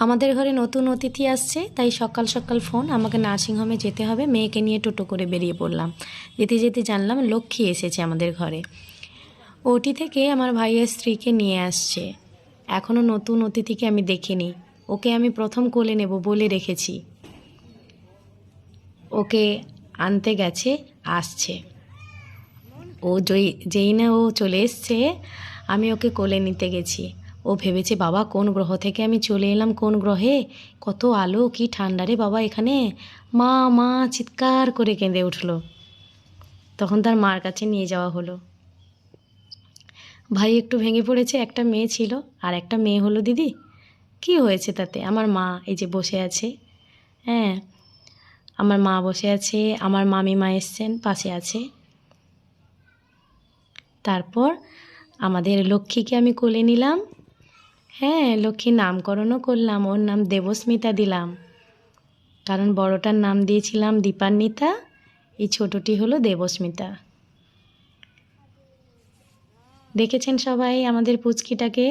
আমাদের ঘরে নতুন অতিথি আসছে, তাই সকাল সকাল ফোন, আমাকে নার্সিংহোমে যেতে হবে। মেয়েকে নিয়ে টোটো করে বেরিয়ে পড়লাম। যেতে যেতে জানলাম লক্ষ্মী এসেছে আমাদের ঘরে। ওটি থেকে আমার ভাইয়ের স্ত্রীকে নিয়ে আসছে। এখনও নতুন অতিথিকে আমি দেখিনি। ওকে আমি প্রথম কোলে নেব বলে রেখেছি। ওকে আনতে গেছে, আসছে। ও যেই না ও চলে এসছে, আমি ওকে কোলে নিতে গেছি। ও ভেবেছে বাবা কোন গ্রহ থেকে আমি চলে এলাম, কোন গ্রহে, কত আলো, কি ঠান্ডা রে বাবা এখানে, মা মা চিৎকার করে কেঁদে উঠল। তখন তার মার কাছে নিয়ে যাওয়া হলো। ভাই একটু ভেঙে পড়েছে, একটা মেয়ে ছিল, আর একটা মেয়ে হলো দিদি। কি হয়েছে তাতে? আমার মা এই যে বসে আছে, হ্যাঁ আমার মা বসে আছে, আমার মামিমা এসছেন পাশে আছে। তারপর আমাদের লক্ষ্মীকে আমি কোলে নিলাম। হ্যাঁ, লক্ষ্মীর নামকরণও করলাম, ওর নাম দেবস্মিতা দিলাম, কারণ বড়টার নাম দিয়েছিলাম দীপান্বিতা, এই ছোটটি হলো দেবস্মিতা। দেখেছেন সবাই আমাদের পুচকিটাকে?